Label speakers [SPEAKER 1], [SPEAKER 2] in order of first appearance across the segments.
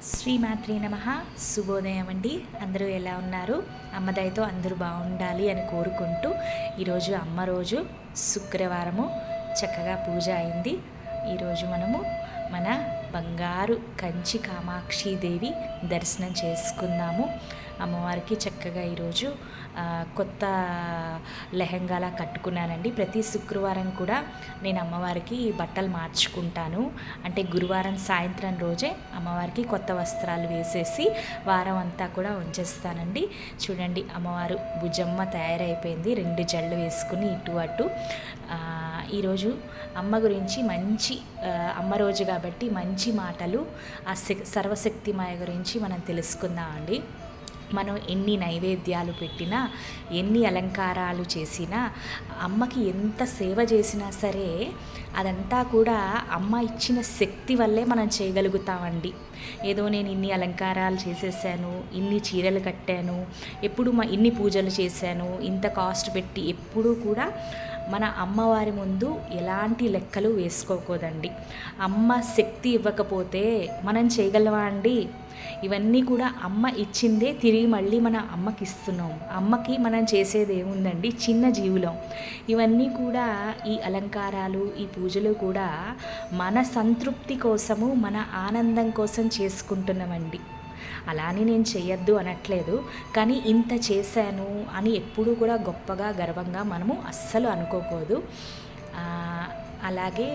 [SPEAKER 1] శ్రీమాత్రే నమః. శుభోదయం అండి. అందరూ ఎలా ఉన్నారు? అమ్మ దయతో అందరూ బాగుండాలి అని కోరుకుంటూ ఈరోజు అమ్మ రోజు శుక్రవారము చక్కగా పూజ అయింది. ఈరోజు మనము మన బంగారు కంచి కామాక్షిదేవి దర్శనం చేసుకుందాము. అమ్మవారికి చక్కగా ఈరోజు కొత్త లెహంగాలా కట్టుకున్నానండి. ప్రతి శుక్రవారం కూడా నేను అమ్మవారికి బట్టలు మార్చుకుంటాను. అంటే గురువారం సాయంత్రం రోజే అమ్మవారికి కొత్త వస్త్రాలు వేసేసి వారం అంతా కూడా ఉంచేస్తానండి. చూడండి, అమ్మవారు భుజమ్మ తయారైపోయింది. 2 జళ్ళు వేసుకుని ఇటు అటు. ఈరోజు అమ్మ గురించి మంచి అమ్మ రోజు కాబట్టి మంచి మాటలు ఆ సర్వశక్తిమాయ గురించి మనం తెలుసుకుందామండి. మనం ఎన్ని నైవేద్యాలు పెట్టినా, ఎన్ని అలంకారాలు చేసినా, అమ్మకి ఎంత సేవ చేసినా సరే అదంతా కూడా అమ్మ ఇచ్చిన శక్తి వల్లే మనం చేయగలుగుతామండి. ఏదో నేను ఇన్ని అలంకారాలు చేసేసాను, ఇన్ని చీరలు కట్టాను, ఎప్పుడు ఇన్ని పూజలు చేశాను, ఇంత కాస్ట్ పెట్టి ఎప్పుడూ కూడా మన అమ్మవారి ముందు ఎలాంటి లెక్కలు వేసుకోకూడదండి. అమ్మ శక్తి ఇవ్వకపోతే మనం చేయగలవా అండి? ఇవన్నీ కూడా అమ్మ ఇచ్చిందే తిరిగి మళ్ళీ మన అమ్మకి ఇస్తున్నాం. అమ్మకి మనం చేసేది ఏముందండి? చిన్న జీవులం. ఇవన్నీ కూడా ఈ అలంకారాలు, ఈ పూజలు కూడా మన సంతృప్తి కోసము, మన ఆనందం కోసం చేసుకుంటున్నామండి. అలానే నేను చేయొద్దు అనట్లేదు, కానీ ఇంత చేశాను అని ఎప్పుడూ కూడా గొప్పగా గర్వంగా మనము అస్సలు అనుకోకూడదు. అలాగే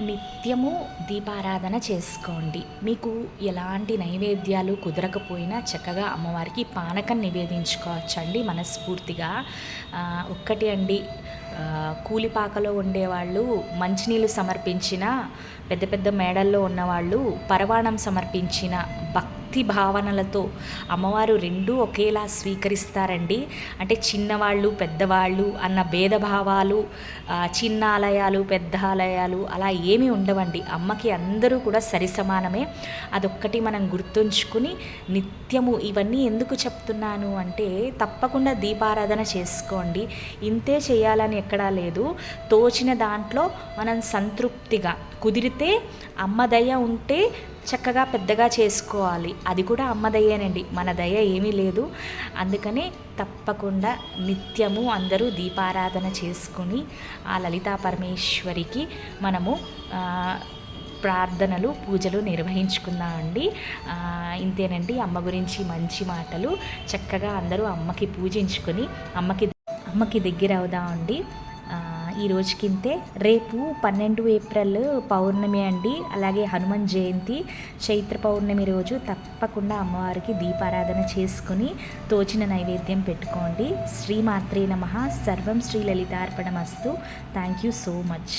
[SPEAKER 1] నిత్యము దీపారాధన చేసుకోండి. మీకు ఎలాంటి నైవేద్యాలు కుదరకపోయినా చక్కగా అమ్మవారికి పానకం నివేదించుకోవచ్చండి మనస్ఫూర్తిగా. ఒక్కటి అండి, కూలిపాకలో ఉండేవాళ్ళు మంచినీళ్ళు సమర్పించిన, పెద్ద పెద్ద మేడల్లో ఉన్నవాళ్ళు పరవాణం సమర్పించిన భక్తి భావనలతో అమ్మవారు రెండూ ఒకేలా స్వీకరిస్తారండి. అంటే చిన్నవాళ్ళు పెద్దవాళ్ళు అన్న భేదభావాలు, చిన్న ఆలయాలు పెద్ద ఆలయాలు అలా ఏమీ ఉండవండి. అమ్మకి అందరూ కూడా సరిసమానమే. అదొక్కటి మనం గుర్తుంచుకుని నిత్యము ఇవన్నీ ఎందుకు చెప్తున్నాను అంటే, తప్పకుండా దీపారాధన చేసుకోండి. ఇంతే చేయాలని ఎక్కడా లేదు. తోచిన దాంట్లో మనం సంతృప్తిగా, కుదిరితే అమ్మ దయ ఉంటే చక్కగా పెద్దగా చేసుకోవాలి. అది కూడా అమ్మ దయేనండి, మన దయ ఏమీ లేదు. అందుకనే తప్పకుండా నిత్యము అందరూ దీపారాధన చేసుకుని ఆ లలితా పరమేశ్వరికి మనము ప్రార్థనలు, పూజలు నిర్వహించుకుందామండి. ఇంతేనండి అమ్మ గురించి మంచి మాటలు. చక్కగా అందరూ అమ్మకి పూజించుకొని అమ్మకి దగ్గర అవుదామండి. ఈ రోజుకింతే. రేపు 12 ఏప్రిల్ పౌర్ణమి అండి. అలాగే హనుమాన్ జయంతి, చైత్ర పౌర్ణమి రోజు తప్పకుండా అమ్మవారికి దీపారాధన చేసుకుని తోచిన నైవేద్యం పెట్టుకోండి. శ్రీమాత్రే నమః. సర్వం శ్రీ లలితార్పణమస్తు. Thank you so much.